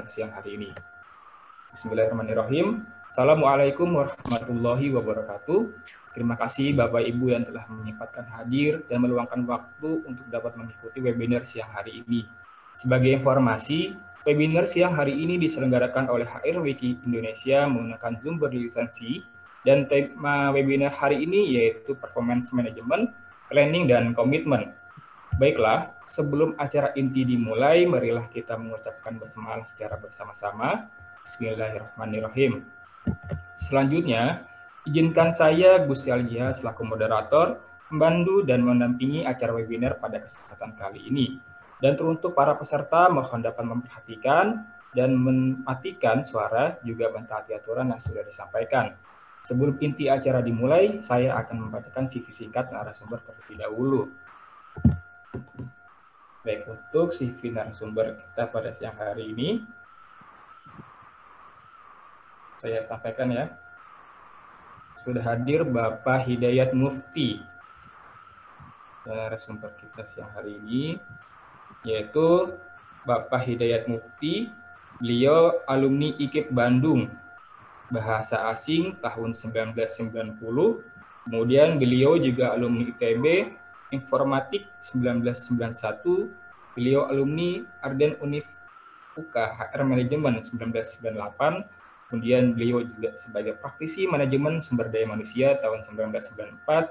siang hari ini. Bismillahirrahmanirrahim. Assalamualaikum warahmatullahi wabarakatuh. Terima kasih Bapak Ibu yang telah menyempatkan hadir dan meluangkan waktu untuk dapat mengikuti webinar siang hari ini. Sebagai informasi, webinar siang hari ini diselenggarakan oleh HR Wiki Indonesia menggunakan Zoom berlisensi, dan tema webinar hari ini yaitu Performance Management, Planning, dan Komitmen. Baiklah, sebelum acara inti dimulai, marilah kita mengucapkan basmalah secara bersama-sama. Bismillahirrahmanirrahim. Selanjutnya, izinkan saya, Gus Yalja, selaku moderator, membantu dan mendampingi acara webinar pada kesempatan kali ini. Dan untuk para peserta, mohon dapat memperhatikan dan mematikan suara, juga mentaati aturan yang sudah disampaikan. Sebelum inti acara dimulai, saya akan membacakan CV singkat narasumber terlebih dahulu. Baik, untuk CV narasumber kita pada siang hari ini, saya sampaikan ya. Sudah hadir Bapak Hidayat Mufti. Narasumber kita siang hari ini, yaitu Bapak Hidayat Mufti. Beliau alumni IKIP Bandung, Bahasa Asing tahun 1990. Kemudian beliau juga alumni ITB, Informatik 1991, beliau alumni Arden Univ UK HR Manajemen 1998, kemudian beliau juga sebagai praktisi manajemen sumber daya manusia tahun 1994,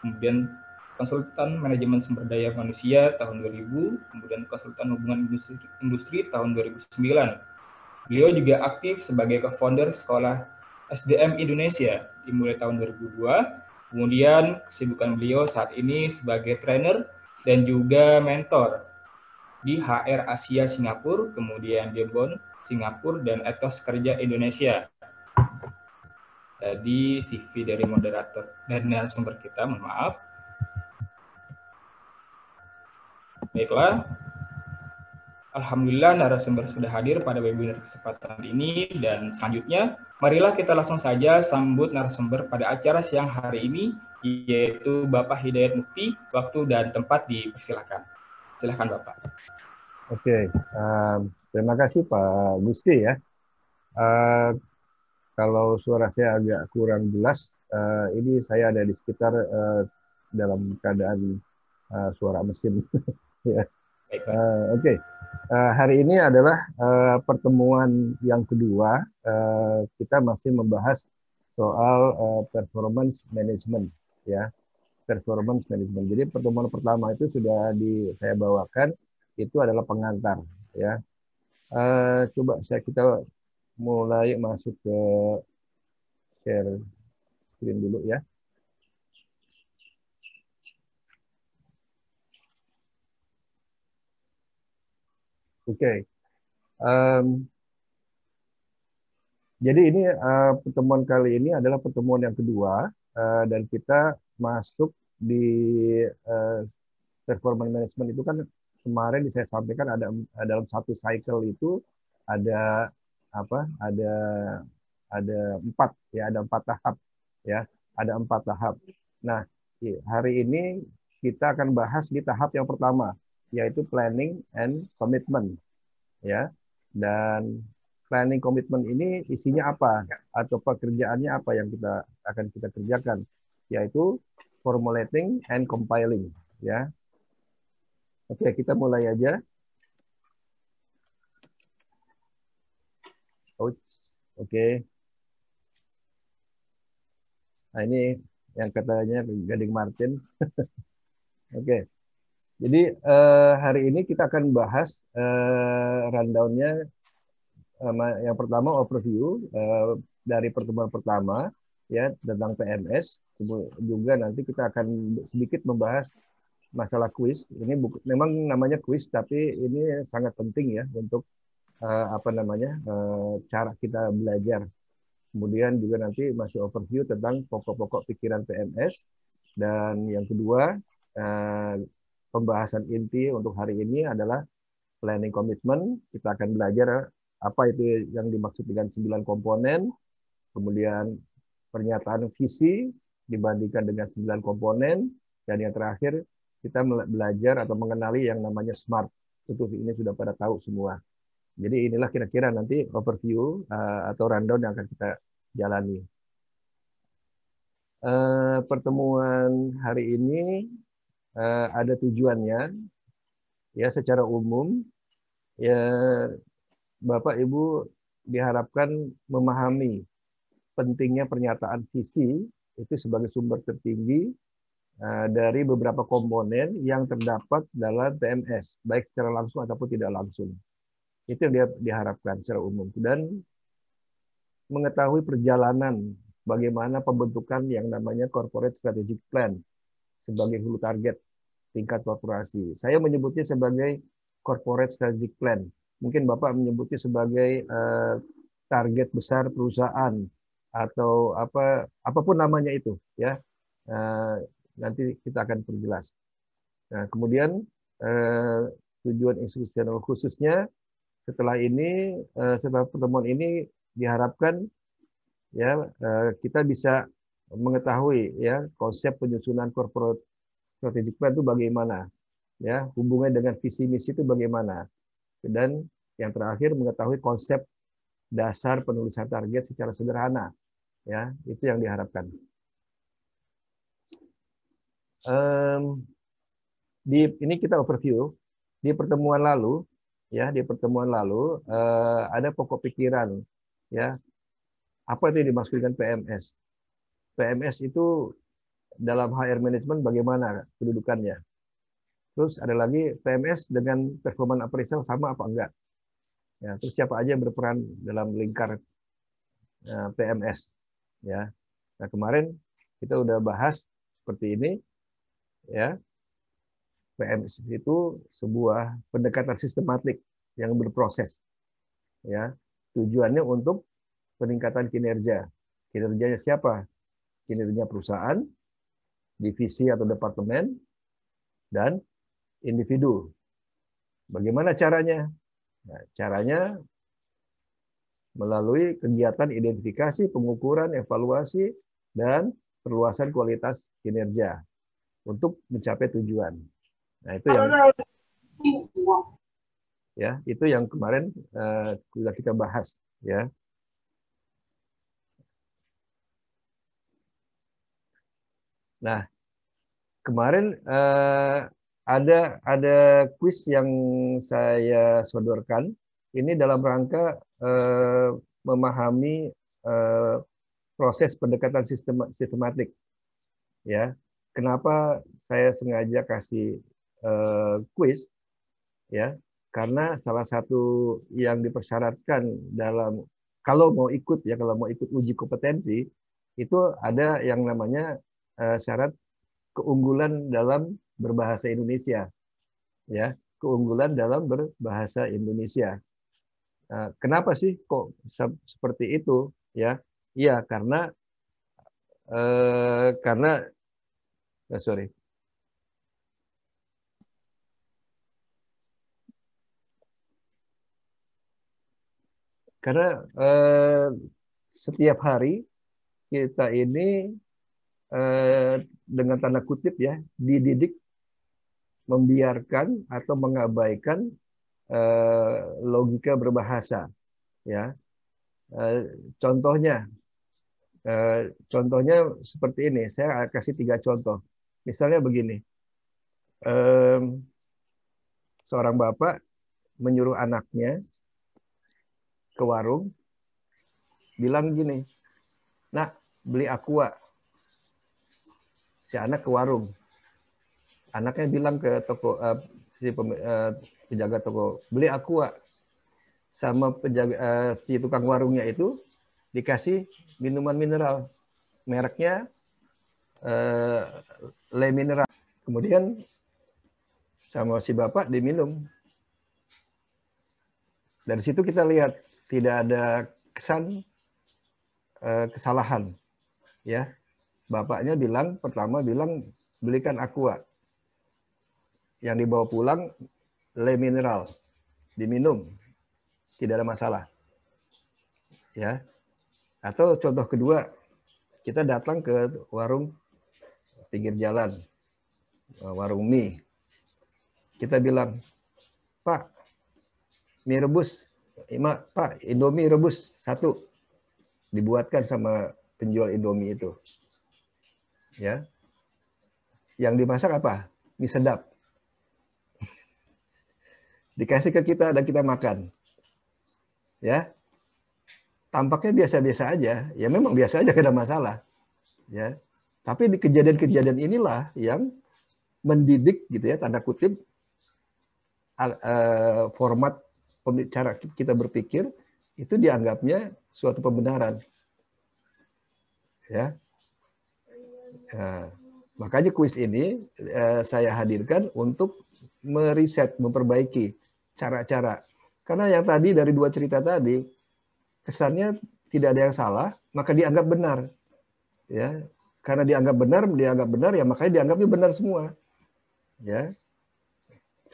kemudian konsultan manajemen sumber daya manusia tahun 2000, kemudian konsultan hubungan industri tahun 2009. Beliau juga aktif sebagai co-founder Sekolah SDM Indonesia dimulai tahun 2002. Kemudian kesibukan beliau saat ini sebagai trainer dan juga mentor di HR Asia Singapura, kemudian di Bonn Singapura, dan Ethos Kerja Indonesia. Tadi CV dari moderator dan narasumber kita, mohon maaf. Baiklah, alhamdulillah narasumber sudah hadir pada webinar kesempatan ini, dan selanjutnya marilah kita langsung saja sambut narasumber pada acara siang hari ini, yaitu Bapak Hidayat Mufti. Waktu dan tempat dipersilakan. Silakan Bapak. Oke, terima kasih Pak Gusti ya. Kalau suara saya agak kurang jelas, ini saya ada di sekitar dalam keadaan suara mesin. Ya. Oke. Hari ini adalah pertemuan yang kedua. Kita masih membahas soal performance management, ya. Performance management. Jadi pertemuan pertama itu sudah saya bawakan, itu adalah pengantar, ya. Coba kita mulai masuk ke share screen dulu ya. Oke. Jadi ini pertemuan kali ini adalah pertemuan yang kedua, dan kita masuk di performance management itu kan kemarin saya sampaikan ada dalam satu cycle itu ada apa? Ada empat tahap, ya. Ada 4 tahap. Nah, hari ini kita akan bahas di tahap yang pertama, yaitu planning and commitment, ya. Dan planning commitment ini isinya apa atau pekerjaannya apa yang akan kita kerjakan, yaitu formulating and compiling, ya. Oke, kita mulai aja. Oke. Nah, ini yang katanya Gading Martin. Oke. Jadi hari ini kita akan bahas rundown-nya. Yang pertama overview dari pertemuan pertama, ya, tentang PMS. Juga nanti kita akan sedikit membahas masalah kuis. Ini memang namanya kuis, tapi ini sangat penting ya untuk cara kita belajar. Kemudian juga nanti masih overview tentang pokok-pokok pikiran PMS. Dan yang kedua, pembahasan inti untuk hari ini adalah planning commitment. Kita akan belajar apa itu yang dimaksud dengan 9 komponen, kemudian pernyataan visi dibandingkan dengan 9 komponen, dan yang terakhir kita belajar atau mengenali yang namanya SMART. Tentu ini sudah pada tahu semua. Jadi inilah kira-kira nanti overview atau rundown yang akan kita jalani. Pertemuan hari ini ada tujuannya, ya secara umum, ya Bapak Ibu diharapkan memahami pentingnya pernyataan visi itu sebagai sumber tertinggi dari beberapa komponen yang terdapat dalam PMS, baik secara langsung ataupun tidak langsung. Itu yang diharapkan secara umum. Dan mengetahui perjalanan bagaimana pembentukan yang namanya Corporate Strategic Plan sebagai hulu target tingkat korporasi. Saya menyebutnya sebagai Corporate Strategic Plan. Mungkin Bapak menyebutnya sebagai target besar perusahaan atau apapun namanya itu, ya. Nanti kita akan perjelas. Nah, kemudian tujuan institusional khususnya setelah ini, setelah pertemuan ini diharapkan ya kita bisa mengetahui ya konsep penyusunan corporate strategic plan itu bagaimana, ya hubungannya dengan visi misi itu bagaimana, dan yang terakhir mengetahui konsep dasar penulisan target secara sederhana, ya itu yang diharapkan. Ini kita overview di pertemuan lalu. Ya, di pertemuan lalu ada pokok pikiran, ya apa itu yang dimaksud dengan PMS? PMS itu dalam HR management bagaimana kedudukannya? Terus ada lagi PMS dengan performance appraisal sama apa enggak? Ya, terus siapa aja yang berperan dalam lingkar PMS? Ya, nah kemarin kita udah bahas seperti ini, ya. PMS itu sebuah pendekatan sistematik yang berproses, ya. Tujuannya untuk peningkatan kinerja. Kinerjanya siapa? Kinerja perusahaan, divisi atau departemen, dan individu. Bagaimana caranya? Nah, caranya melalui kegiatan identifikasi, pengukuran, evaluasi, dan perluasan kualitas kinerja untuk mencapai tujuan. Nah, itu yang kemarin sudah kita bahas, ya. Nah, kemarin ada kuis yang saya sodorkan. Ini dalam rangka memahami proses pendekatan sistematik, ya. Kenapa saya sengaja kasih kuis, ya? Karena salah satu yang dipersyaratkan dalam kalau mau ikut uji kompetensi itu ada yang namanya syarat keunggulan dalam berbahasa Indonesia, ya, keunggulan dalam berbahasa Indonesia. Kenapa sih kok seperti itu, ya? Iya, karena sorry. Karena setiap hari kita ini dengan tanda kutip ya dididik membiarkan atau mengabaikan logika berbahasa, ya. Contohnya seperti ini. Saya kasih 3 contoh. Misalnya begini, seorang bapak menyuruh anaknya ke warung, bilang gini, "Nak, beli aqua." Si anak ke warung. Anaknya bilang ke toko penjaga toko, "Beli aqua." Sama penjaga si tukang warungnya itu dikasih minuman mineral. Mereknya Le Mineral. Kemudian sama si bapak diminum. Dari situ kita lihat tidak ada kesan kesalahan, ya. Bapaknya pertama bilang belikan aqua. Yang dibawa pulang Le Mineral, diminum, tidak ada masalah, ya. Atau contoh kedua, kita datang ke warung pinggir jalan, warung mie, kita bilang, "Pak, mie rebus Pak, Indomie rebus 1 dibuatkan sama penjual Indomie itu. Ya. Yang dimasak apa? Mie sedap. Dikasih ke kita dan kita makan. Ya. Tampaknya biasa-biasa aja. Ya memang biasa aja, tidak ada masalah. Ya. Tapi di kejadian-kejadian inilah yang mendidik gitu ya, tanda kutip, format cara kita berpikir itu dianggapnya suatu pembenaran. Ya. Nah, makanya kuis ini saya hadirkan untuk meriset, memperbaiki cara-cara. Karena yang tadi dari 2 cerita tadi, kesannya tidak ada yang salah, maka dianggap benar. Ya, karena dianggap benar, ya makanya dianggapnya benar semua. Ya,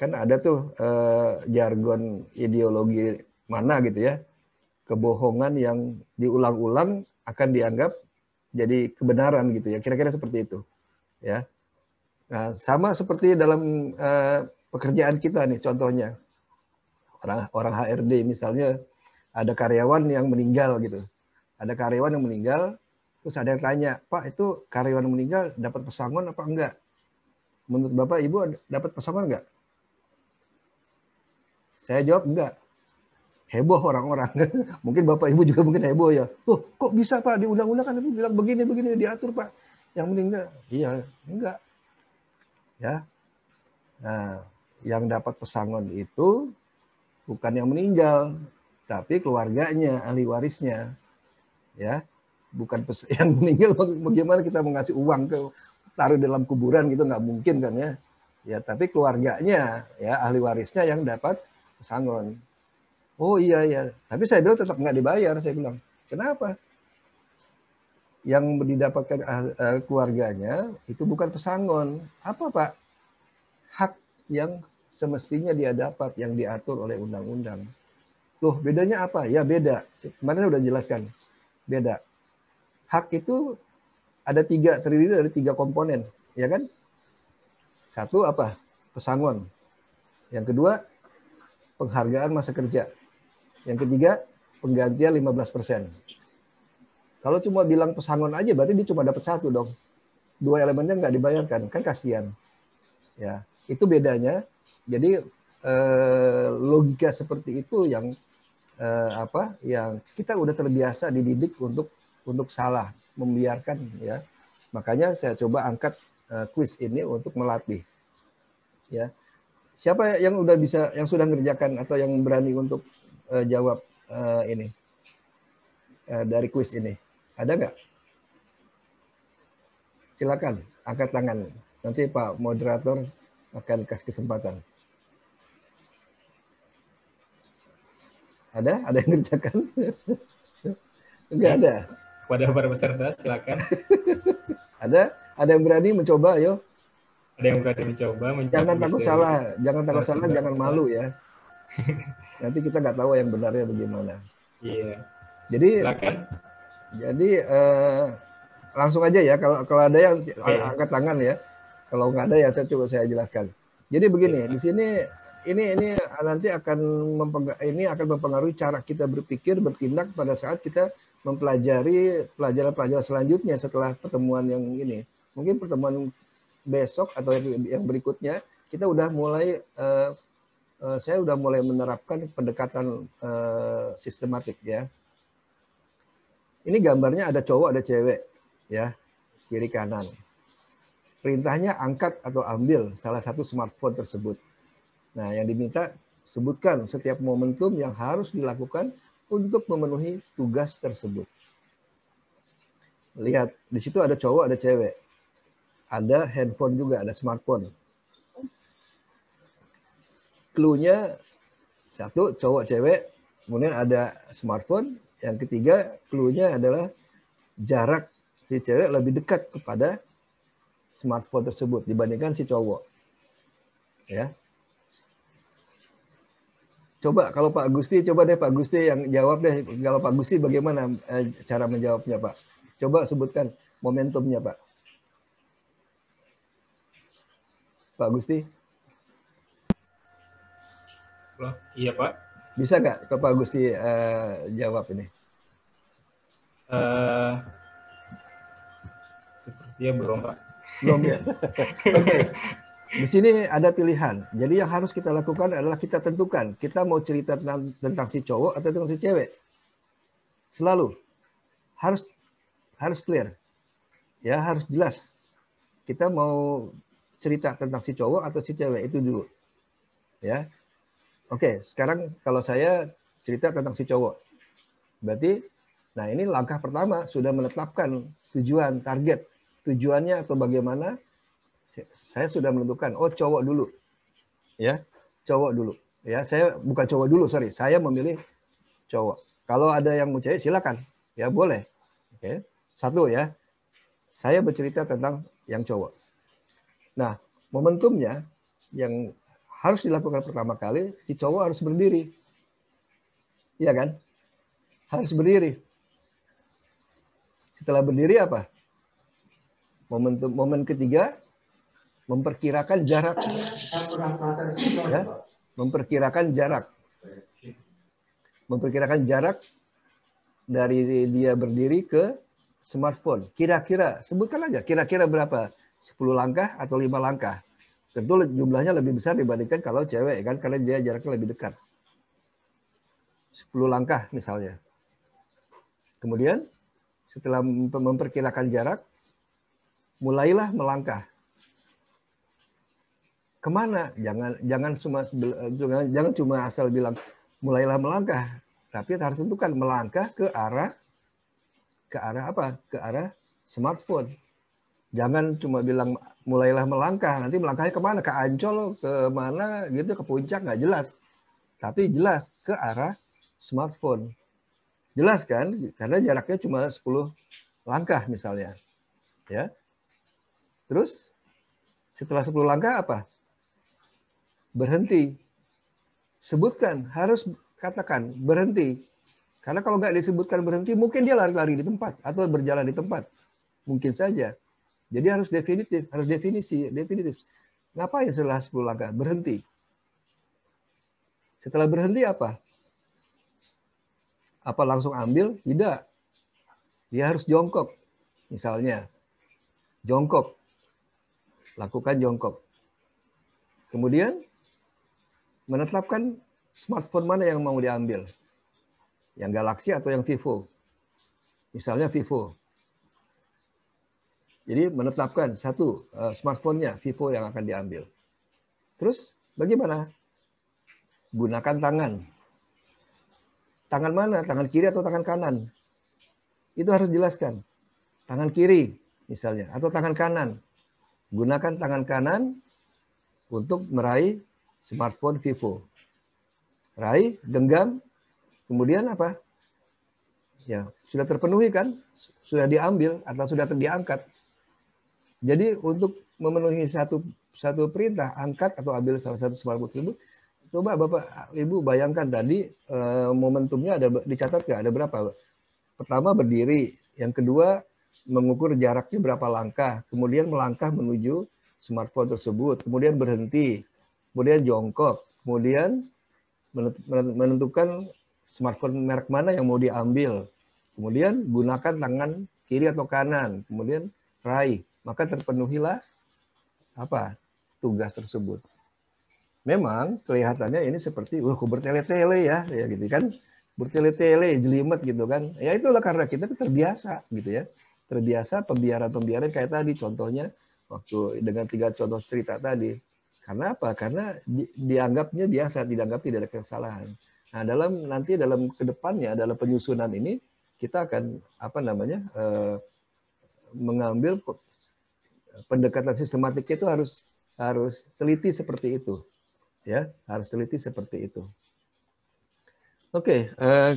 kan ada tuh jargon ideologi mana gitu ya, kebohongan yang diulang-ulang akan dianggap jadi kebenaran gitu ya, kira-kira seperti itu. Ya. Nah, sama seperti dalam pekerjaan kita nih, contohnya orang HRD misalnya, ada karyawan yang meninggal gitu, ada karyawan yang meninggal, terus ada yang tanya, Pak, itu karyawan yang meninggal dapat pesangon apa enggak? Menurut Bapak Ibu dapat pesangon enggak? Saya jawab enggak. Heboh orang-orang. Mungkin Bapak Ibu juga mungkin heboh ya. Oh, kok bisa Pak, di undang-undang kan itu bilang begini diatur Pak, yang meninggal. Iya, enggak. Ya. Nah, yang dapat pesangon itu bukan yang meninggal, tapi keluarganya, ahli warisnya. Ya, bukan yang meninggal. Bagaimana kita mengasih uang ke taruh dalam kuburan gitu, nggak mungkin kan ya. Ya, tapi keluarganya, ya ahli warisnya yang dapat pesangon. Oh iya ya, tapi saya bilang tetap nggak dibayar. Saya bilang, kenapa? Yang didapatkan keluarganya itu bukan pesangon. Apa Pak? Hak yang semestinya dia dapat, yang diatur oleh undang-undang. Loh, bedanya apa? Ya beda. Kemarin saya udah jelaskan. Beda. Hak itu ada 3, terdiri dari 3 komponen, ya kan? 1 apa? Pesangon. Yang kedua, penghargaan masa kerja. Yang ketiga, penggantian 15%. Kalau cuma bilang pesangon aja, berarti dia cuma dapat 1 dong. 2 elemennya nggak dibayarkan, kan kasihan. Ya, itu bedanya. Jadi logika seperti itu yang yang kita udah terbiasa dididik untuk salah, membiarkan ya. Makanya saya coba angkat kuis ini untuk melatih. Ya. Siapa yang udah bisa, yang sudah mengerjakan atau yang berani untuk jawab ini dari kuis ini? Ada nggak? Silakan angkat tangan. Nanti Pak Moderator akan kasih kesempatan. Ada? Ada yang mengerjakan? Enggak ada. Kepada para peserta, silakan. Ada yang berani mencoba, ayo. Ada yang berani mencoba. Jangan takut salah, jangan malu ya. Nanti kita nggak tahu yang benarnya bagaimana. Iya. Jadi, silakan. Jadi langsung aja ya. Kalau ada yang angkat tangan ya. Kalau nggak ada ya saya coba saya jelaskan. Jadi begini, di sini ini nanti akan mempengaruhi cara kita berpikir, bertindak pada saat kita mempelajari pelajaran-pelajaran selanjutnya setelah pertemuan yang ini. Mungkin pertemuan besok atau yang berikutnya kita udah mulai saya udah mulai menerapkan pendekatan sistematik ya. Ini gambarnya ada cowok, ada cewek ya, kiri kanan. Perintahnya angkat atau ambil salah satu smartphone tersebut. Nah, yang diminta sebutkan setiap momentum yang harus dilakukan untuk memenuhi tugas tersebut. Lihat, di situ ada cowok, ada cewek. Ada handphone juga, ada smartphone. Clue-nya 1, cowok, cewek. Kemudian ada smartphone. Yang ketiga, clue-nya adalah jarak si cewek lebih dekat kepada smartphone tersebut dibandingkan si cowok. Ya. Coba kalau Pak Gusti, coba deh Pak Gusti yang jawab deh. Kalau Pak Gusti bagaimana cara menjawabnya Pak? Coba sebutkan momentumnya Pak. Pak Gusti. Loh, iya Pak. Bisa nggak ke Pak Gusti jawab ini? Sepertinya belum, Pak. Belum ya? Oke. Di sini ada pilihan. Jadi yang harus kita lakukan adalah kita tentukan kita mau cerita tentang si cowok atau tentang si cewek. Selalu harus clear. Ya, harus jelas. Kita mau cerita tentang si cowok atau si cewek itu dulu. Ya. Oke, sekarang kalau saya cerita tentang si cowok. Berarti nah ini langkah pertama sudah menetapkan tujuan, target. Tujuannya atau bagaimana saya sudah menentukan, oh cowok dulu. Ya, cowok dulu. Ya, saya bukan cowok dulu, sorry. Saya memilih cowok. Kalau ada yang mau cewek silakan. Ya, boleh. Oke. Satu ya. Saya bercerita tentang yang cowok. Nah, momentumnya yang harus dilakukan pertama kali, si cowok harus berdiri. Iya kan? Harus berdiri. Setelah berdiri apa? Momen ketiga, memperkirakan jarak. Ya, memperkirakan jarak. Memperkirakan jarak dari dia berdiri ke smartphone. Kira-kira, sebutkan aja, kira-kira berapa? 10 langkah atau 5 langkah. Tentu jumlahnya lebih besar dibandingkan kalau cewek kan, karena dia jaraknya lebih dekat. 10 langkah misalnya. Kemudian setelah memperkirakan jarak, mulailah melangkah. Kemana? Jangan cuma asal bilang mulailah melangkah, tapi harus tentukan melangkah ke arah apa? Ke arah smartphone. Jangan cuma bilang mulailah melangkah, nanti melangkahnya kemana? Ke Ancol, ke mana gitu, ke puncak, nggak jelas. Tapi jelas ke arah smartphone. Jelas kan? Karena jaraknya cuma 10 langkah misalnya. Ya. Terus setelah 10 langkah apa? Berhenti. Sebutkan, harus katakan berhenti. Karena kalau nggak disebutkan berhenti, mungkin dia lari-lari di tempat atau berjalan di tempat. Mungkin saja. Jadi harus definitif, harus definitif. Ngapain setelah 10 langkah? Berhenti. Setelah berhenti apa? Apa langsung ambil? Tidak. Dia harus jongkok. Misalnya, jongkok. Lakukan jongkok. Kemudian, menetapkan smartphone mana yang mau diambil. Yang Galaxy atau yang Vivo. Misalnya Vivo. Jadi menetapkan satu smartphone-nya Vivo yang akan diambil. Terus bagaimana? Gunakan tangan. Tangan mana? Tangan kiri atau tangan kanan? Itu harus jelaskan. Tangan kiri misalnya atau tangan kanan. Gunakan tangan kanan untuk meraih smartphone Vivo. Raih, genggam, kemudian apa? Ya, sudah terpenuhi kan? Sudah diambil atau sudah diangkat. Jadi untuk memenuhi satu perintah, angkat atau ambil salah satu smartphone tersebut, coba Bapak Ibu bayangkan tadi momentumnya ada dicatat nggak? Ada berapa? Pertama berdiri, yang kedua mengukur jaraknya berapa langkah, kemudian melangkah menuju smartphone tersebut, kemudian berhenti, kemudian jongkok, kemudian menentukan smartphone merek mana yang mau diambil, kemudian gunakan tangan kiri atau kanan, kemudian raih, maka terpenuhilah apa tugas tersebut. Memang kelihatannya ini seperti kok bertele-tele ya gitu kan, bertele-tele jelimet gitu kan. Ya itulah karena kita terbiasa gitu ya, terbiasa pembiaran kayak tadi contohnya waktu dengan 3 contoh cerita tadi. Karena apa? Karena dianggapnya biasa, dianggap tidak ada kesalahan. Nah dalam kedepannya dalam penyusunan ini kita akan apa namanya mengambil pendekatan sistematiknya itu harus teliti seperti itu. Ya, harus teliti seperti itu. Oke,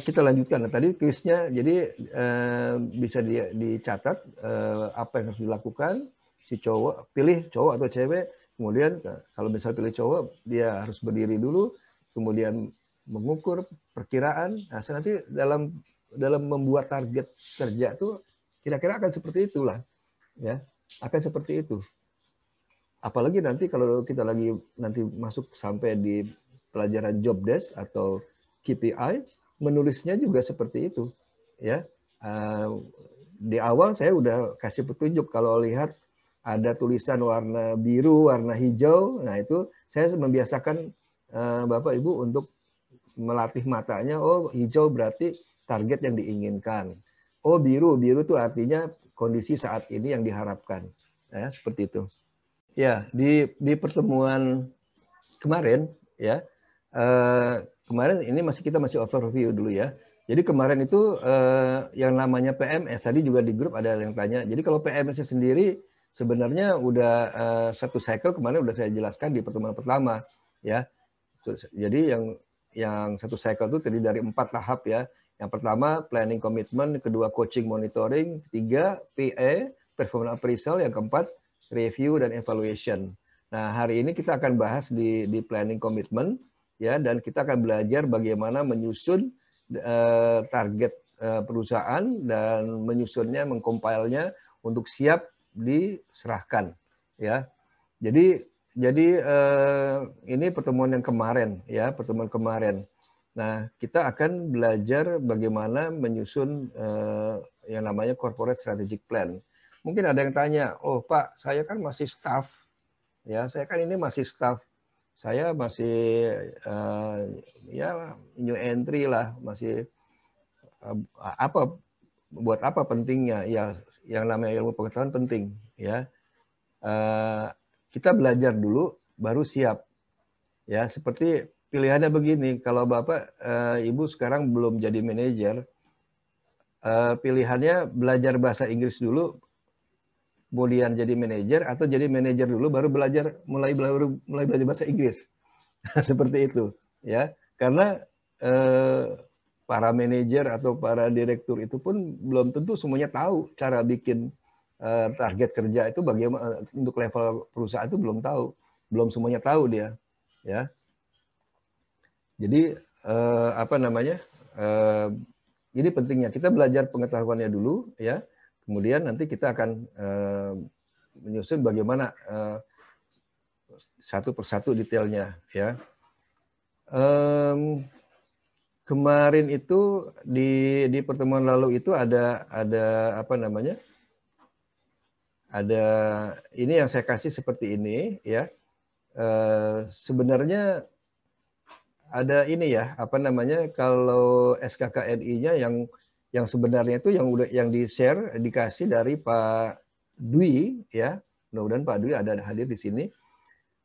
kita lanjutkan. Tadi kuisnya, jadi bisa dicatat apa yang harus dilakukan. Si cowok, pilih cowok atau cewek. Kemudian kalau misal pilih cowok, dia harus berdiri dulu. Kemudian mengukur perkiraan. Nah, nanti dalam membuat target kerja tuh kira-kira akan seperti itulah. Ya, akan seperti itu. Apalagi nanti kalau kita lagi nanti masuk sampai di pelajaran job desk atau KPI, menulisnya juga seperti itu. Ya, di awal saya udah kasih petunjuk kalau lihat ada tulisan warna biru, warna hijau, nah itu saya membiasakan Bapak Ibu untuk melatih matanya. Oh, hijau berarti target yang diinginkan. Oh, biru itu artinya kondisi saat ini yang diharapkan. Ya, seperti itu. Ya, di pertemuan kemarin ya, kemarin ini kita masih overview dulu ya. Jadi kemarin itu yang namanya PMS tadi juga di grup ada yang tanya. Jadi kalau PMS sendiri sebenarnya udah satu cycle kemarin udah saya jelaskan di pertemuan pertama ya. Jadi yang satu cycle itu terdiri dari 4 tahap ya. Yang pertama planning commitment, kedua coaching monitoring, ketiga PA performance appraisal, yang keempat review dan evaluation. Nah, hari ini kita akan bahas di planning commitment ya, dan kita akan belajar bagaimana menyusun target perusahaan dan menyusunnya, mengcompile-nya untuk siap diserahkan ya. Jadi ini pertemuan yang kemarin ya, pertemuan kemarin. Nah, kita akan belajar bagaimana menyusun yang namanya corporate strategic plan. Mungkin ada yang tanya, oh Pak, saya kan masih staff, ya saya kan ini masih staff, saya masih ya new entry lah, masih buat apa pentingnya? Ya, yang namanya ilmu pengetahuan penting, ya. Kita belajar dulu, baru siap. Ya, seperti pilihannya begini, kalau Bapak, Ibu sekarang belum jadi manajer, pilihannya belajar bahasa Inggris dulu, kemudian jadi manajer, atau jadi manajer dulu, baru mulai belajar bahasa Inggris. Seperti itu, ya. Karena para manajer atau para direktur itu pun belum tentu semuanya tahu cara bikin target kerja itu bagaimana untuk level perusahaan, itu belum semuanya tahu dia, ya. Jadi apa namanya, ini pentingnya kita belajar pengetahuannya dulu, ya. Kemudian nanti kita akan menyusun bagaimana satu persatu detailnya, ya. Kemarin itu di pertemuan lalu itu ada apa namanya, ada ini yang saya kasih seperti ini ya. Sebenarnya ada ini ya, apa namanya, kalau SKKNI-nya yang sebenarnya itu yang di-share, dikasih dari Pak Dwi ya. Mudah-mudahan Pak Dwi ada hadir di sini.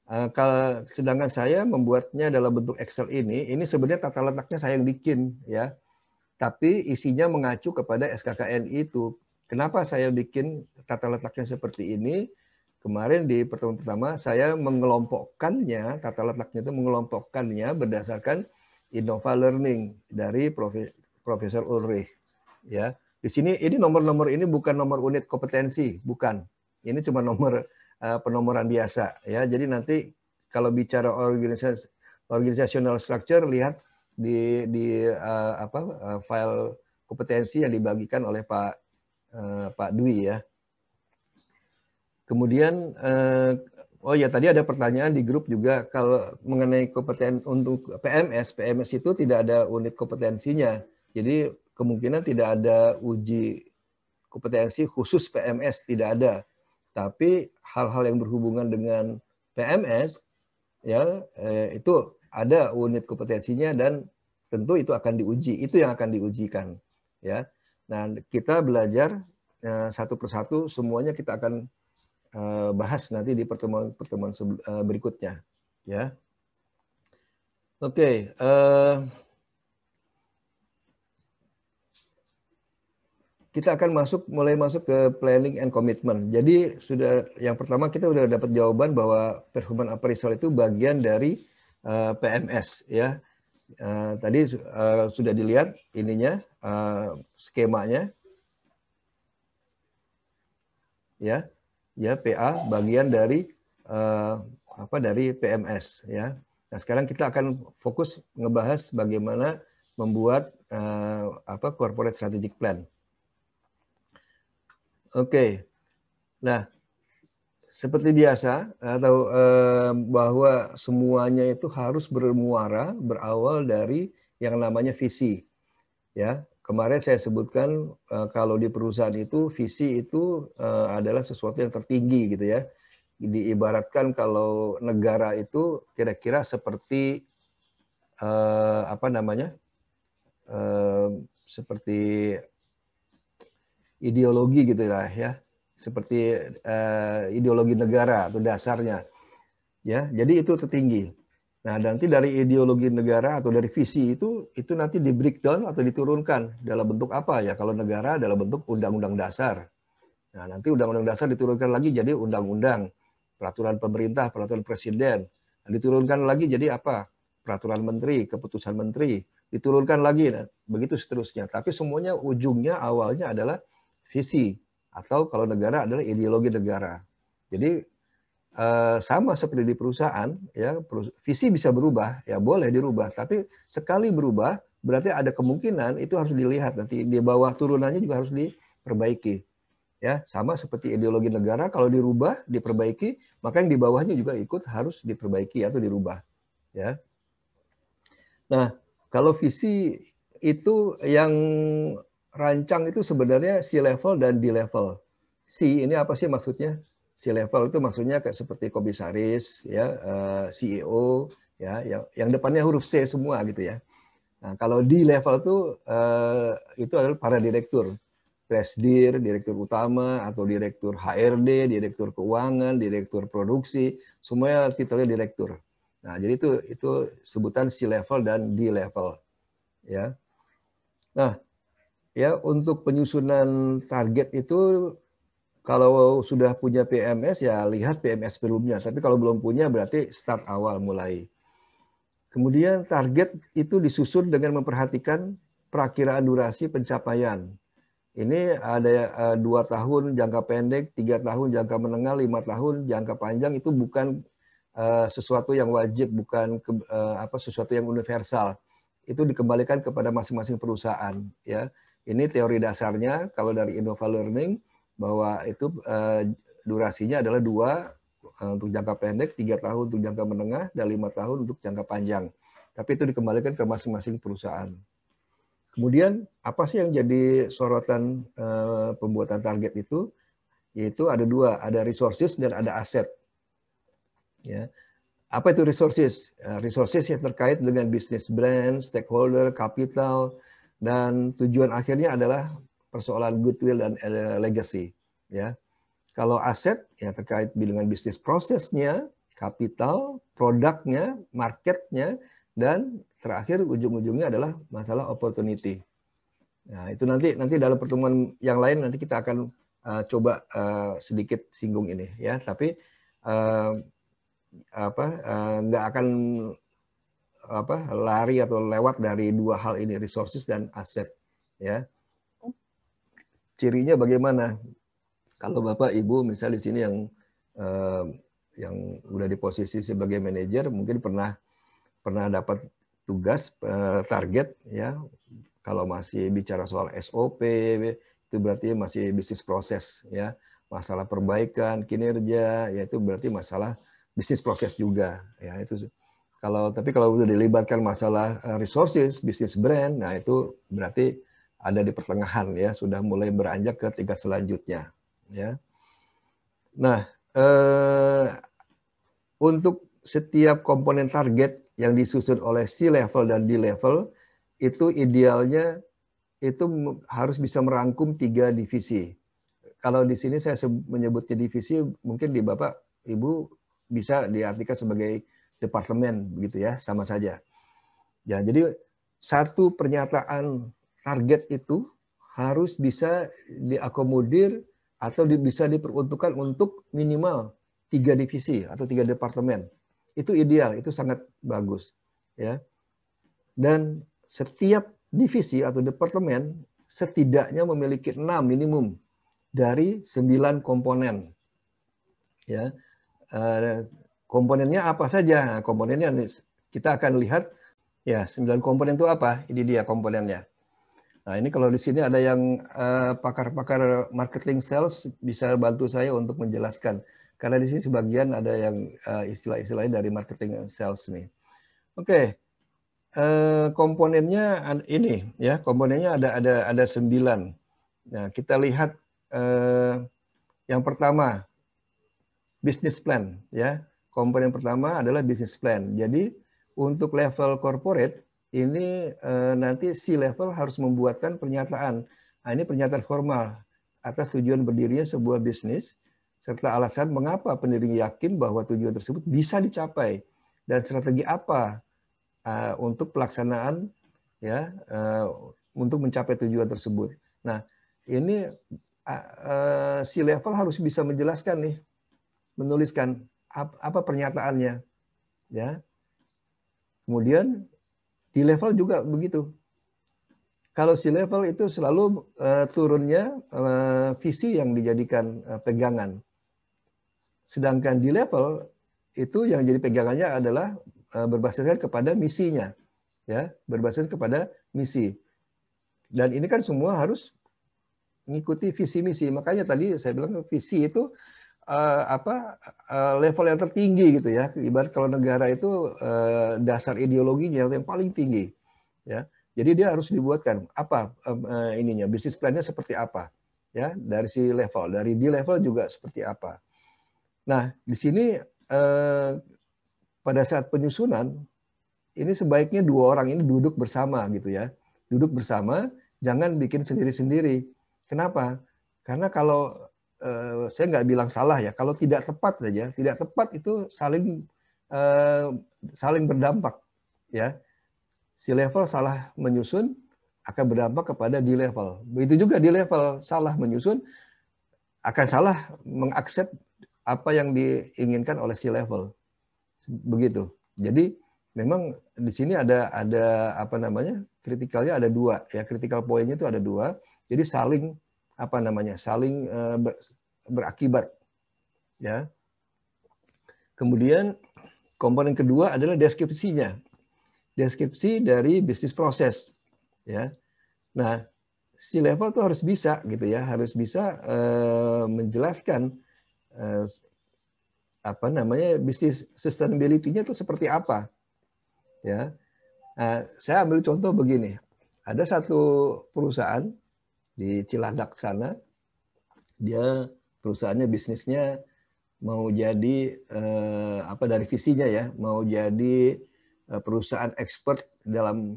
Kalau sedangkan saya membuatnya dalam bentuk Excel ini sebenarnya tata letaknya saya yang bikin ya. Tapi isinya mengacu kepada SKKNI itu. Kenapa saya bikin tata letaknya seperti ini? Kemarin di pertemuan pertama saya mengelompokkannya, tata letaknya itu mengelompokkannya berdasarkan Innova Learning dari Profesor Ulrich. Ya, di sini ini nomor-nomor ini bukan nomor unit kompetensi, bukan. Ini cuma nomor penomoran biasa. Ya, jadi nanti kalau bicara organizational structure, lihat di file kompetensi yang dibagikan oleh Pak Dwi ya. Kemudian, oh ya tadi ada pertanyaan di grup juga kalau mengenai kompetensi untuk PMS itu tidak ada unit kompetensinya. Jadi kemungkinan tidak ada uji kompetensi khusus PMS, tidak ada. Tapi hal-hal yang berhubungan dengan PMS ya itu ada unit kompetensinya dan tentu itu akan diuji. Itu yang akan diujikan ya. Nah, kita belajar satu persatu, semuanya kita akan bahas nanti di pertemuan berikutnya ya. Oke, kita akan mulai masuk ke planning and commitment. Jadi yang pertama kita sudah dapat jawaban bahwa performance appraisal itu bagian dari PMS ya. Tadi sudah dilihat ininya, skemanya ya. Ya, PA bagian dari dari PMS ya. Nah, sekarang kita akan fokus ngebahas bagaimana membuat corporate strategic plan. Oke. Nah, seperti biasa atau bahwa semuanya itu harus berawal dari yang namanya visi. Ya, kemarin saya sebutkan kalau di perusahaan itu visi itu adalah sesuatu yang tertinggi gitu ya. Diibaratkan kalau negara itu kira-kira seperti apa namanya? Seperti ideologi gitu lah ya. Seperti ideologi negara atau dasarnya. Ya, jadi itu tertinggi. Nah, nanti dari ideologi negara atau dari visi itu nanti di breakdown atau diturunkan dalam bentuk apa ya? Kalau negara dalam bentuk undang-undang dasar. Nah, nanti undang-undang dasar diturunkan lagi jadi undang-undang, peraturan pemerintah, peraturan presiden. Nah, diturunkan lagi jadi apa? Peraturan menteri, keputusan menteri, diturunkan lagi, nah, begitu seterusnya. Tapi semuanya ujungnya awalnya adalah visi atau kalau negara adalah ideologi negara. Jadi sama seperti di perusahaan, ya visi bisa berubah, ya boleh dirubah. Tapi sekali berubah, berarti ada kemungkinan itu harus dilihat nanti di bawah turunannya juga harus diperbaiki. Ya sama seperti ideologi negara, kalau dirubah, diperbaiki, maka yang di bawahnya juga ikut harus diperbaiki atau dirubah. Ya. Nah, kalau visi itu yang rancang itu sebenarnya C-level dan D-level. C ini apa sih maksudnya? C-level itu maksudnya kayak seperti komisaris, ya, CEO, ya, yang depannya huruf C semua gitu ya. Nah, kalau D-level itu adalah para direktur, presdir, direktur utama atau direktur HRD, direktur keuangan, direktur produksi, semuanya titelnya direktur. Nah, jadi itu sebutan C-level dan D-level, ya. Nah, ya untuk penyusunan target itu kalau sudah punya PMS ya lihat PMS sebelumnya. Tapi kalau belum punya berarti start awal mulai. Kemudian target itu disusun dengan memperhatikan perakiraan durasi pencapaian. Ini ada 2 tahun jangka pendek, 3 tahun jangka menengah, 5 tahun jangka panjang itu bukan sesuatu yang wajib, bukan sesuatu yang universal. Itu dikembalikan kepada masing-masing perusahaan. Ya, ini teori dasarnya kalau dari Innova Learning bahwa itu durasinya adalah 2 untuk jangka pendek, 3 tahun untuk jangka menengah, dan 5 tahun untuk jangka panjang. Tapi itu dikembalikan ke masing-masing perusahaan. Kemudian apa sih yang jadi sorotan pembuatan target itu? Yaitu ada 2, ada resources dan ada aset. Ya. Apa itu resources? Resources yang terkait dengan bisnis brand, stakeholder, capital, dan tujuan akhirnya adalah persoalan goodwill dan legacy. Ya. Kalau aset ya terkait dengan bisnis prosesnya, capital, produknya, marketnya, dan terakhir ujung-ujungnya adalah masalah opportunity. Nah, itu nanti dalam pertemuan yang lain nanti kita akan coba sedikit singgung ini ya, tapi nggak akan lari atau lewat dari 2 hal ini, resources dan aset ya. Cirinya bagaimana? Kalau Bapak Ibu misalnya di sini yang udah di posisi sebagai manajer mungkin pernah dapat tugas target ya. Kalau masih bicara soal SOP itu berarti masih bisnis proses ya. Masalah perbaikan kinerja ya itu berarti masalah bisnis proses juga ya. Itu tapi kalau udah dilibatkan masalah resources, bisnis brand, nah itu berarti ada di pertengahan ya, sudah mulai beranjak ke tingkat selanjutnya ya. Nah, untuk setiap komponen target yang disusun oleh C-level dan D-level itu idealnya itu harus bisa merangkum 3 divisi. Kalau di sini saya menyebutnya divisi, mungkin di Bapak Ibu bisa diartikan sebagai departemen begitu ya, sama saja. Ya, jadi satu pernyataan target itu harus bisa diakomodir atau bisa diperuntukkan untuk minimal 3 divisi atau 3 departemen. Itu ideal, itu sangat bagus ya. Dan setiap divisi atau departemen setidaknya memiliki 6 minimum dari 9 komponen. Ya. Komponennya apa saja? Nah, komponennya kita akan lihat ya, 9 komponen itu apa? Ini dia komponennya. Nah, ini kalau di sini ada yang pakar-pakar marketing sales bisa bantu saya untuk menjelaskan. Karena di sini sebagian ada yang istilah-istilahnya dari marketing sales nih. Oke. komponennya ini ya, komponennya ada 9. Nah, kita lihat yang pertama business plan ya. Komponen pertama adalah business plan. Jadi untuk level corporate ini nanti C-level harus membuatkan pernyataan. Nah, ini pernyataan formal atas tujuan berdirinya sebuah bisnis serta alasan mengapa pendirinya yakin bahwa tujuan tersebut bisa dicapai dan strategi apa untuk pelaksanaan ya untuk mencapai tujuan tersebut. Nah, ini C-level harus bisa menjelaskan nih, menuliskan apa pernyataannya ya. Kemudian di level juga begitu. Kalau C-level itu selalu turunnya visi yang dijadikan pegangan. Sedangkan di level itu yang jadi pegangannya adalah berbasiskan kepada misinya ya, berbasis kepada misi. Dan ini kan semua harus mengikuti visi misi. Makanya tadi saya bilang visi itu level yang tertinggi gitu ya. Ibarat kalau negara itu dasar ideologinya yang paling tinggi ya. Jadi dia harus dibuatkan apa ininya, bisnis plannya seperti apa ya, dari si level, dari di level juga seperti apa. Nah, di sini pada saat penyusunan ini sebaiknya 2 orang ini duduk bersama gitu ya. Duduk bersama, jangan bikin sendiri-sendiri. Kenapa? Karena kalau saya nggak bilang salah ya, kalau tidak tepat saja, tidak tepat itu saling berdampak ya. Si level salah menyusun akan berdampak kepada di level. Begitu juga di level salah menyusun akan salah mengakses apa yang diinginkan oleh si level. Begitu. Jadi memang di sini ada apa namanya, kritikalnya ada 2 ya, kritikal poinnya itu ada 2. Jadi saling apa namanya, saling berakibat ya. Kemudian komponen kedua adalah deskripsinya, deskripsi dari bisnis proses ya. Nah, si level tuh harus bisa gitu ya, harus bisa menjelaskan apa namanya, bisnis sustainability-nya itu seperti apa ya. Nah, saya ambil contoh begini, ada satu perusahaan di Cilandak sana, dia perusahaannya bisnisnya mau jadi apa, dari visinya ya, mau jadi perusahaan expert dalam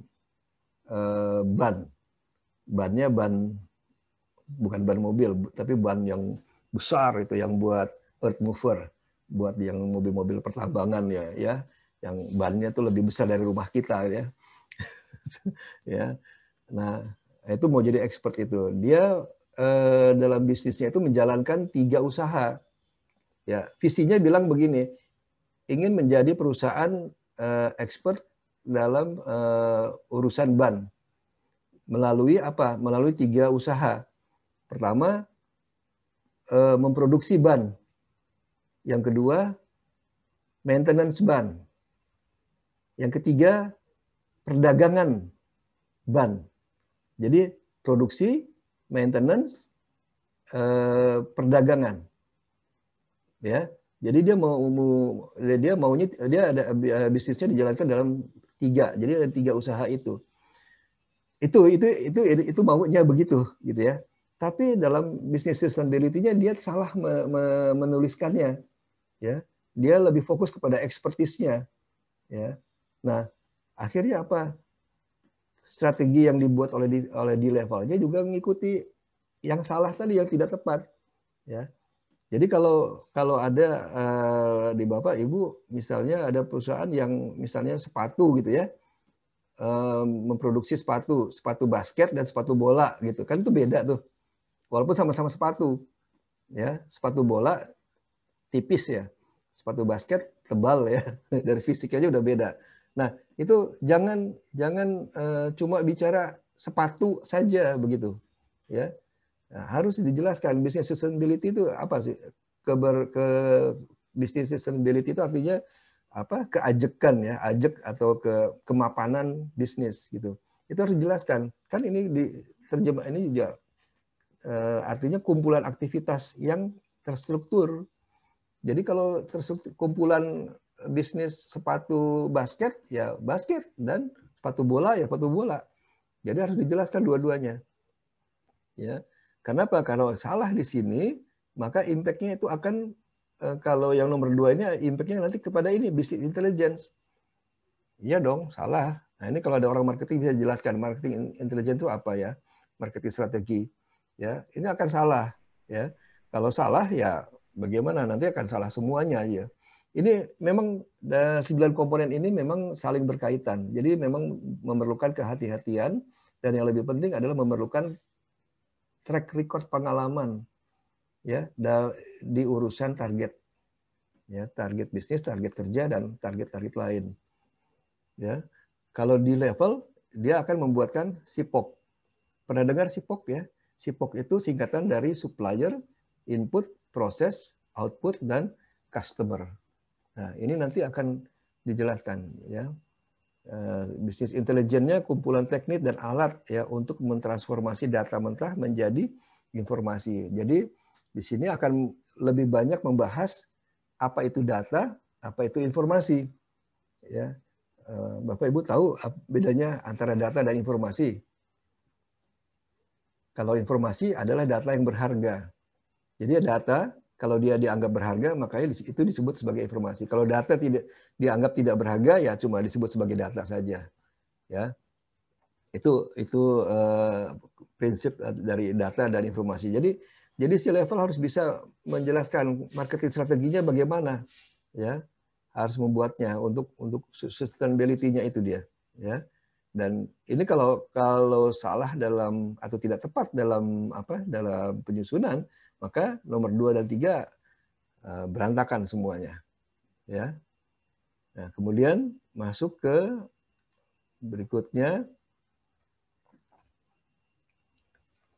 bannya bukan ban mobil, tapi ban yang besar itu, yang buat earth mover, buat yang mobil-mobil pertambangan ya, yang bannya tuh lebih besar dari rumah kita ya. Ya. Nah, itu mau jadi expert itu. Dia dalam bisnisnya itu menjalankan 3 usaha. Ya, visinya bilang begini, ingin menjadi perusahaan expert dalam urusan ban. Melalui apa? Melalui 3 usaha. Pertama, memproduksi ban. Yang kedua, maintenance ban. Yang ketiga, perdagangan ban. Jadi produksi, maintenance, perdagangan. Ya. Jadi dia dia ada bisnisnya dijalankan dalam 3. Jadi ada 3 usaha itu. Itu maunya begitu gitu ya. Tapi dalam bisnis sustainability-nya dia salah menuliskannya ya. Dia lebih fokus kepada expertise-nya ya. Nah, akhirnya apa? Strategi yang dibuat oleh di levelnya juga mengikuti yang salah tadi, yang tidak tepat ya. Jadi kalau ada di Bapak Ibu misalnya ada perusahaan yang misalnya sepatu gitu ya, memproduksi sepatu basket dan sepatu bola gitu kan, itu beda tuh. Walaupun sama-sama sepatu ya, sepatu bola tipis ya, sepatu basket tebal ya, dari fisiknya aja udah beda. Nah, itu jangan cuma bicara sepatu saja begitu ya. Nah, harus dijelaskan bisnis sustainability itu apa sih? Bisnis sustainability itu artinya apa? Keajekan ya, ajek atau kemapanan bisnis gitu. Itu harus dijelaskan. Kan ini terjemah ini juga artinya kumpulan aktivitas yang terstruktur. Jadi kalau kumpulan bisnis sepatu basket ya basket, dan sepatu bola ya sepatu bola. Jadi harus dijelaskan dua-duanya. Ya. Kenapa? Kalau salah di sini, maka impact-nya itu akan kalau yang nomor 2 ini impact-nya nanti kepada ini business intelligence. Iya dong, salah. Nah, ini kalau ada orang marketing bisa jelaskan marketing intelligence itu apa ya? Marketing strategi. Ya, ini akan salah, ya. Kalau salah ya bagaimana? Nanti akan salah semuanya ya. Ini memang 9 komponen ini memang saling berkaitan. Jadi memang memerlukan kehati-hatian dan yang lebih penting adalah memerlukan track record pengalaman ya di urusan target. Ya, target bisnis, target kerja dan target-target lain. Ya. Kalau di level dia akan membuatkan SIPOK. Pernah dengar SIPOK ya? SIPOK itu singkatan dari supplier, input, proses, output dan customer. Nah, ini nanti akan dijelaskan ya. Bisnis intelijennya kumpulan teknik dan alat ya untuk mentransformasi data mentah menjadi informasi. Jadi di sini akan lebih banyak membahas apa itu data, apa itu informasi. Ya, Bapak Ibu tahu bedanya antara data dan informasi? Kalau informasi adalah data yang berharga. Jadi data kalau dia dianggap berharga, makanya itu disebut sebagai informasi. Kalau data tidak dianggap tidak berharga, ya cuma disebut sebagai data saja. Ya, itu prinsip dari data dan informasi. Jadi C-level harus bisa menjelaskan marketing strateginya bagaimana, ya, harus membuatnya untuk sustainability-nya itu dia, ya. Dan ini kalau salah dalam atau tidak tepat dalam dalam penyusunan, maka nomor 2 dan 3 berantakan semuanya, ya. Nah, kemudian masuk ke berikutnya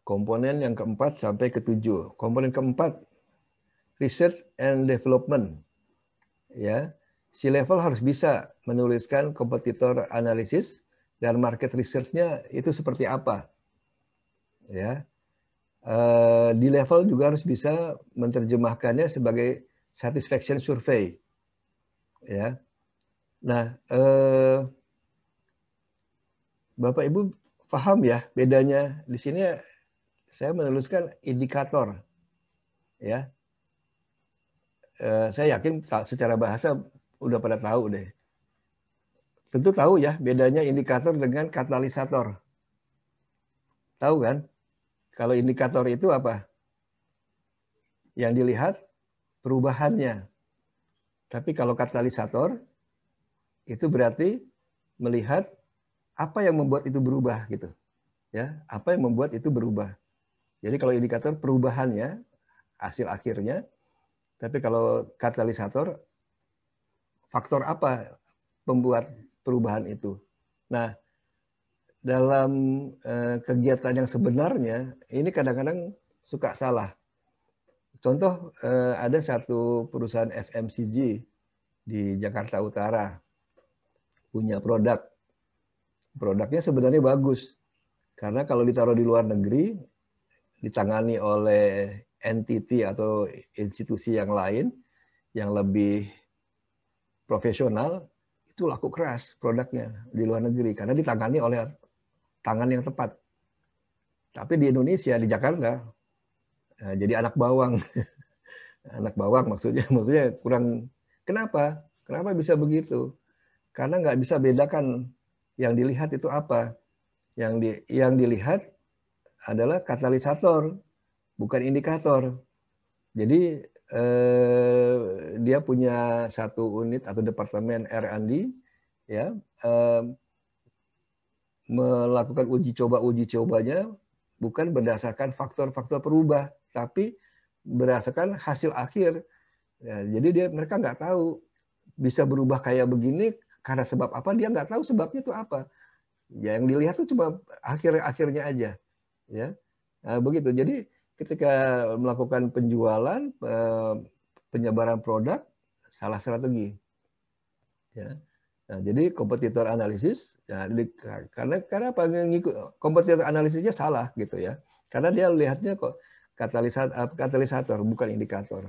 komponen yang keempat sampai ketujuh. Komponen keempat research and development, ya. C-level harus bisa menuliskan kompetitor analisis dan market research-nya itu seperti apa, ya. Di level juga harus bisa menerjemahkannya sebagai satisfaction survey, ya. Nah, Bapak Ibu paham ya bedanya di sini? Saya menuliskan indikator, ya. Saya yakin secara bahasa udah pada tahu deh. Tentu tahu ya bedanya indikator dengan katalisator. Tahu kan? Kalau indikator itu apa? Yang dilihat perubahannya. Tapi kalau katalisator itu berarti melihat apa yang membuat itu berubah gitu. Ya, apa yang membuat itu berubah. Jadi kalau indikator perubahannya, hasil akhirnya, tapi kalau katalisator faktor apa pembuat perubahan itu. Nah, dalam kegiatan yang sebenarnya ini kadang-kadang suka salah. Contoh ada satu perusahaan FMCG di Jakarta Utara punya produknya sebenarnya bagus karena kalau ditaruh di luar negeri ditangani oleh entity atau institusi yang lain yang lebih profesional itu laku keras produknya di luar negeri karena ditangani oleh tangan yang tepat. Tapi di Indonesia, di Jakarta, jadi anak bawang. Anak bawang maksudnya kurang. Kenapa? Kenapa bisa begitu? Karena nggak bisa bedakan yang dilihat itu apa. Yang dilihat adalah katalisator, bukan indikator. Jadi dia punya satu unit atau departemen R&D, ya, melakukan uji cobanya bukan berdasarkan faktor-faktor perubah, tapi berdasarkan hasil akhir. Ya, jadi mereka nggak tahu bisa berubah kayak begini karena sebab apa, dia nggak tahu sebabnya itu apa. Ya, yang dilihat tuh cuma akhir-akhirnya aja, ya. Nah, begitu. Jadi ketika melakukan penjualan, penyebaran produk, salah strategi, ya. Nah, jadi kompetitor analisis, ya, karena apa, kompetitor analisisnya salah gitu ya, karena dia lihatnya kok katalisator bukan indikator.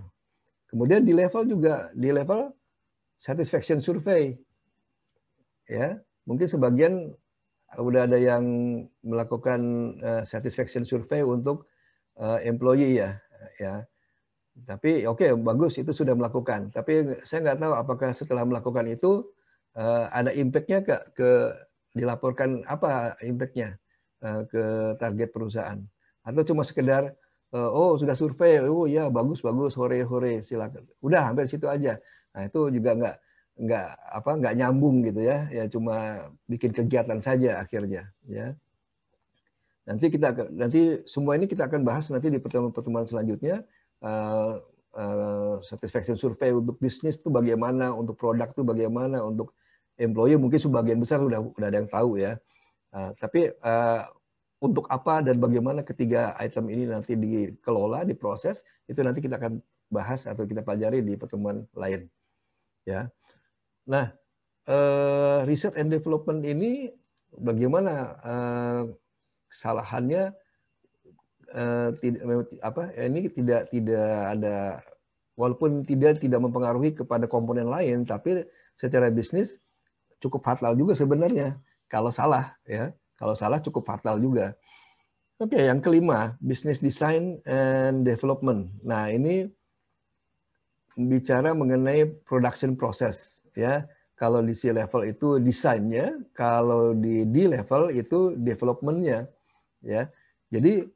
Kemudian di level satisfaction survey, ya, mungkin sebagian udah ada yang melakukan satisfaction survey untuk employee ya. Tapi oke, bagus itu sudah melakukan. Tapi saya nggak tahu apakah setelah melakukan itu ada impact-nya ke dilaporkan apa impact-nya ke target perusahaan, atau cuma sekedar oh sudah survei, oh ya bagus hore silakan, udah sampai situ aja. Nah itu juga nggak nyambung gitu ya cuma bikin kegiatan saja akhirnya ya. Nanti semua ini kita akan bahas nanti di pertemuan selanjutnya. Satisfaction survey untuk bisnis itu bagaimana, untuk produk itu bagaimana, untuk employee mungkin sebagian besar udah ada yang tahu ya. Tapi untuk apa dan bagaimana ketiga item ini nanti dikelola, diproses, itu nanti kita akan bahas atau kita pelajari di pertemuan lain. Ya. Nah, research and development ini bagaimana kesalahannya? Ini tidak ada, walaupun tidak mempengaruhi kepada komponen lain, tapi secara bisnis cukup fatal juga sebenarnya kalau salah ya. Kalau salah cukup fatal juga. Oke, yang kelima, business design and development. Nah, ini bicara mengenai production process ya. Kalau di C level itu desainnya, kalau di D level itu development-nya ya. Jadi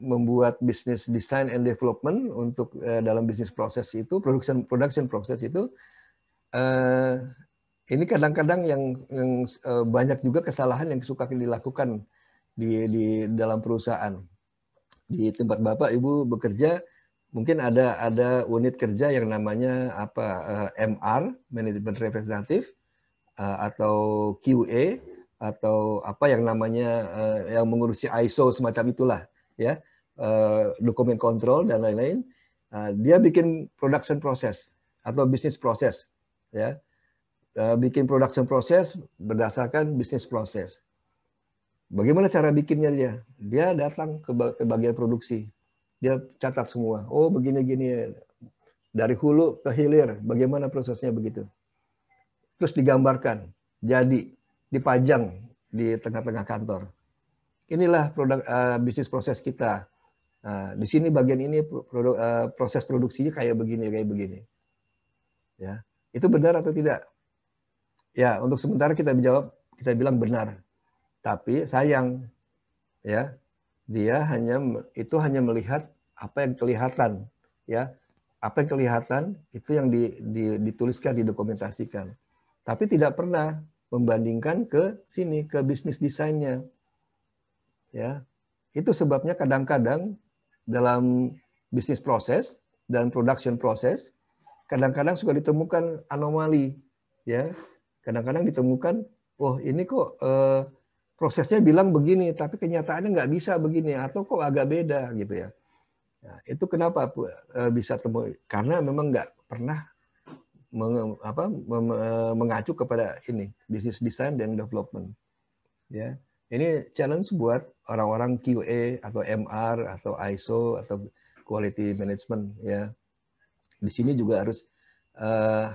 membuat business design and development untuk dalam bisnis proses itu, production proses itu, ini kadang-kadang yang banyak juga kesalahan yang suka dilakukan di dalam perusahaan. Di tempat Bapak Ibu bekerja, mungkin ada unit kerja yang namanya MR, Management Representative, atau QA, atau apa yang namanya yang mengurusi ISO semacam itulah ya, dokumen kontrol dan lain-lain. Dia bikin production process atau business process ya, bikin production process berdasarkan business process. Bagaimana cara bikinnya dia datang ke bagian produksi, dia catat semua, oh begini-gini dari hulu ke hilir bagaimana prosesnya begitu, terus digambarkan, jadi dipajang di tengah-tengah kantor. Inilah produk bisnis proses kita. Di sini bagian ini proses produksinya kayak begini. Ya, itu benar atau tidak? Ya, untuk sementara kita bilang benar. Tapi sayang, ya, dia hanya melihat apa yang kelihatan, ya, apa yang kelihatan itu yang dituliskan, didokumentasikan. Tapi tidak pernah membandingkan ke sini, ke bisnis desainnya. Ya, itu sebabnya kadang-kadang dalam bisnis proses dan production proses, kadang-kadang suka ditemukan anomali. Ya, kadang-kadang ditemukan, oh ini kok prosesnya bilang begini, tapi kenyataannya nggak bisa begini, atau kok agak beda gitu ya. Nah, itu kenapa bisa temu? Karena memang nggak pernah mengacu kepada ini business design dan development. Ya, ini challenge buat orang-orang QA atau MR atau ISO atau quality management ya. Di sini juga harus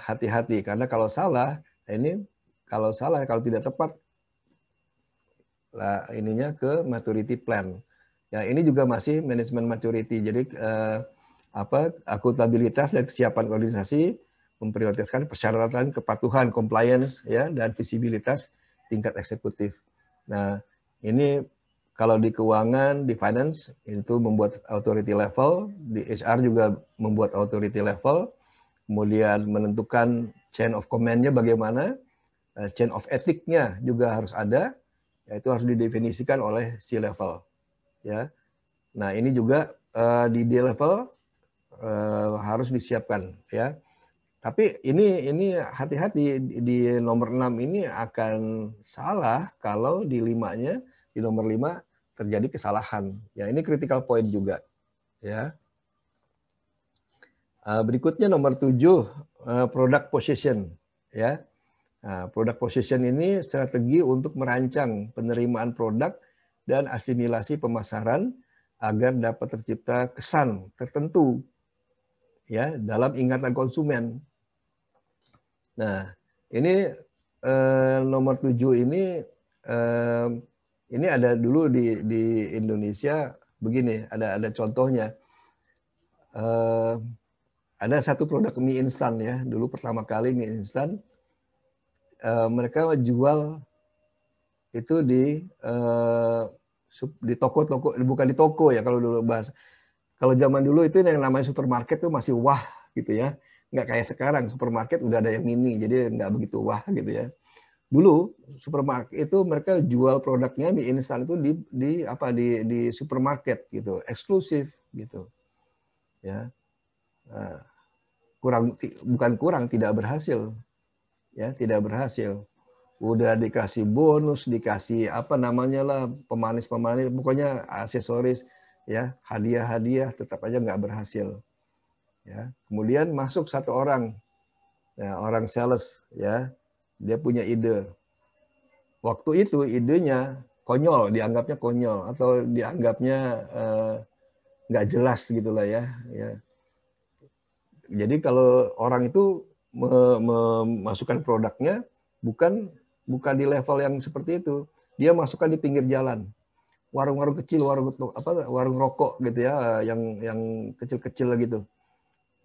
hati-hati karena kalau tidak tepat lah ininya ke maturity plan. Ya, ini juga masih manajemen maturity. Jadi akuntabilitas dan kesiapan organisasi memprioritaskan persyaratan, kepatuhan, compliance ya, dan visibilitas tingkat eksekutif. Nah, ini kalau di keuangan, di finance itu membuat authority level, di HR juga membuat authority level, kemudian menentukan chain of command-nya bagaimana, chain of ethic-nya juga harus ada, yaitu harus didefinisikan oleh C level. Ya, nah ini juga di D level harus disiapkan ya. Tapi ini hati-hati di nomor 6 ini akan salah kalau di nomor 5 terjadi kesalahan. Ya, ini critical point juga ya. Berikutnya nomor 7 product position ya. Nah, product position ini strategi untuk merancang penerimaan produk dan asimilasi pemasaran agar dapat tercipta kesan tertentu ya dalam ingatan konsumen. Nah, ini nomor 7 ini ada dulu di Indonesia begini, ada contohnya. Ada satu produk mie instan ya, dulu pertama kali mie instan mereka jual itu di toko-toko, bukan di toko ya kalau dulu bahas. Kalau zaman dulu itu yang namanya supermarket tuh masih wah gitu ya, nggak kayak sekarang supermarket udah ada yang mini, jadi nggak begitu wah gitu ya. Dulu supermarket itu mereka jual produknya mie instan itu di supermarket gitu, eksklusif gitu ya. Nah, bukan kurang, tidak berhasil ya, tidak berhasil. Udah dikasih bonus, dikasih apa namanya lah, pemanis-pemanis, pokoknya aksesoris ya, hadiah-hadiah, tetap aja nggak berhasil ya. Kemudian masuk satu orang ya, orang sales ya, dia punya ide. Waktu itu idenya konyol, dianggapnya konyol atau dianggapnya nggak jelas gitulah ya. Jadi kalau orang itu memasukkan produknya bukan di level yang seperti itu, dia masukkan di pinggir jalan, warung-warung kecil, warung rokok gitu ya, yang kecil-kecil gitu.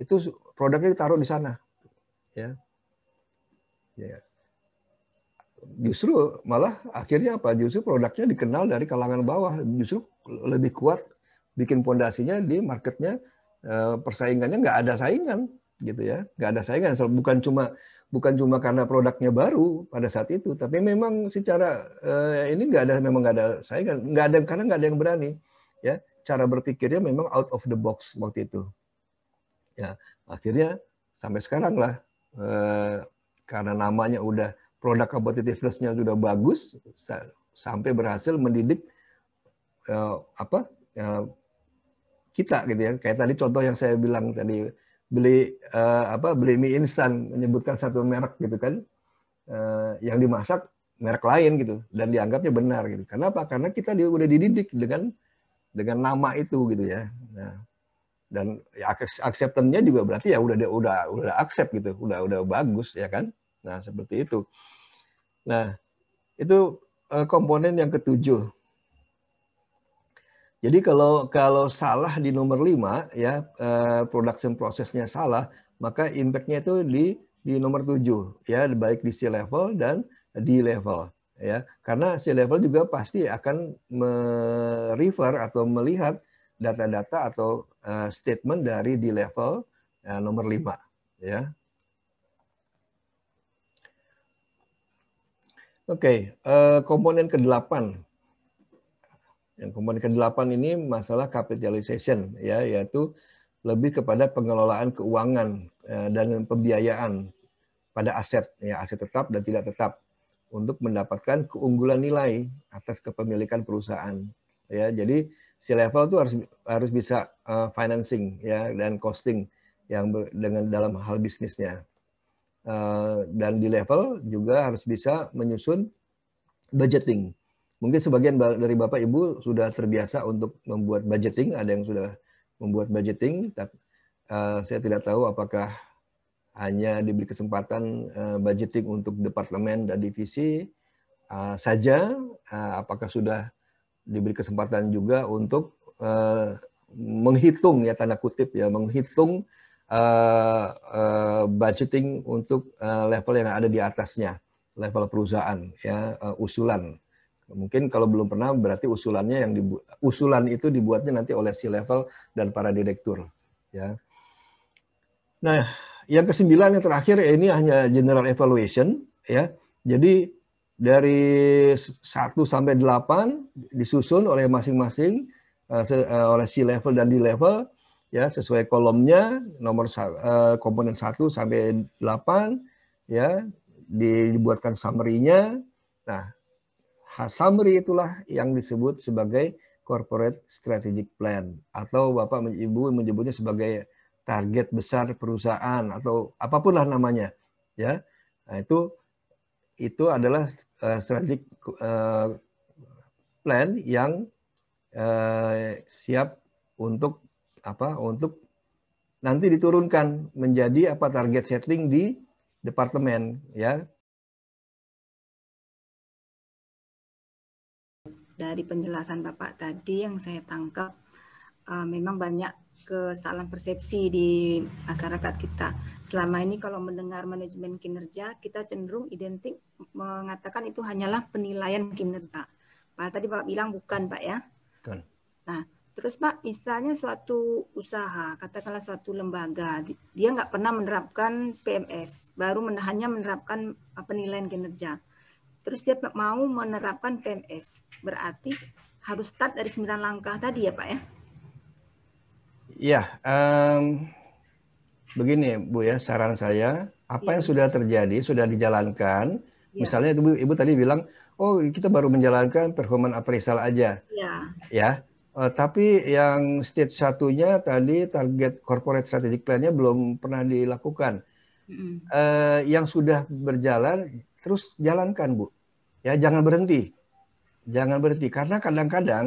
Itu produknya ditaruh di sana, ya. Justru malah akhirnya apa? Justru produknya dikenal dari kalangan bawah, justru lebih kuat, bikin pondasinya di marketnya, persaingannya nggak ada saingan gitu ya, nggak ada saingan. Bukan cuma karena produknya baru pada saat itu, tapi memang secara ini memang nggak ada saingan, karena nggak ada yang berani ya. Cara berpikirnya memang out of the box waktu itu ya. Akhirnya sampai sekarang lah, karena namanya udah, produk competitiveness-nya sudah bagus, sampai berhasil mendidik kita gitu ya. Kayak tadi contoh yang saya bilang tadi, beli mie instan, menyebutkan satu merek gitu kan, yang dimasak merek lain gitu, dan dianggapnya benar gitu. Kenapa? Karena kita udah dididik dengan nama itu gitu ya. Nah, dan ya, acceptance-nya juga berarti ya udah accept gitu, udah bagus ya kan. Nah, seperti itu. Nah, itu komponen yang ketujuh. Jadi kalau salah di nomor 5 ya, production prosesnya salah, maka impact-nya itu di nomor 7 ya, baik di C-level dan D level ya. Karena C-level juga pasti akan merefer atau melihat data-data atau statement dari D level nomor 5 ya. Oke, komponen ke-8. Yang komponen ke-8 ini masalah capitalization ya, yaitu lebih kepada pengelolaan keuangan dan pembiayaan pada aset ya, aset tetap dan tidak tetap, untuk mendapatkan keunggulan nilai atas kepemilikan perusahaan ya. Jadi C-level itu harus bisa financing ya, dan costing yang dengan dalam hal bisnisnya. Dan di level juga harus bisa menyusun budgeting. Mungkin sebagian dari Bapak Ibu sudah terbiasa untuk membuat budgeting, ada yang sudah membuat budgeting, tapi saya tidak tahu apakah hanya diberi kesempatan budgeting untuk departemen dan divisi saja, apakah sudah diberi kesempatan juga untuk menghitung ya, tanda kutip ya, menghitung budgeting untuk level yang ada di atasnya, level perusahaan ya, usulan. Mungkin kalau belum pernah, berarti usulannya usulan itu dibuatnya nanti oleh C-level dan para direktur ya. Nah, yang ke-9 yang terakhir ya, ini hanya general evaluation ya. Jadi dari 1 sampai 8 disusun oleh masing-masing oleh C-level dan D-level ya, sesuai kolomnya, nomor komponen 1 sampai 8 ya, dibuatkan summary-nya. Nah, summary itulah yang disebut sebagai corporate strategic plan, atau Bapak Ibu menyebutnya sebagai target besar perusahaan atau apapun lah namanya ya. Nah, itu adalah strategic plan yang siap untuk untuk nanti diturunkan menjadi target setting di departemen ya. dari penjelasan Bapak tadi yang saya tangkap memang banyak kesalahan persepsi di masyarakat kita. Selama ini kalau mendengar manajemen kinerja, kita cenderung identik mengatakan itu hanyalah penilaian kinerja. Pak tadi Bapak bilang bukan, Pak ya. Bukan. Nah, terus Pak, misalnya suatu usaha, katakanlah suatu lembaga, dia nggak pernah menerapkan PMS, baru hanya menerapkan penilaian kinerja. Terus dia mau menerapkan PMS, berarti harus start dari 9 langkah tadi ya Pak ya? Iya, begini Bu ya, saran saya, apa yang sudah terjadi, sudah dijalankan, misalnya Ibu tadi bilang, oh kita baru menjalankan performance appraisal aja. Ya. Tapi yang stage satunya tadi target corporate strategic plan-nya belum pernah dilakukan. Yang sudah berjalan, terus jalankan Bu. Ya, jangan berhenti. Jangan berhenti, karena kadang-kadang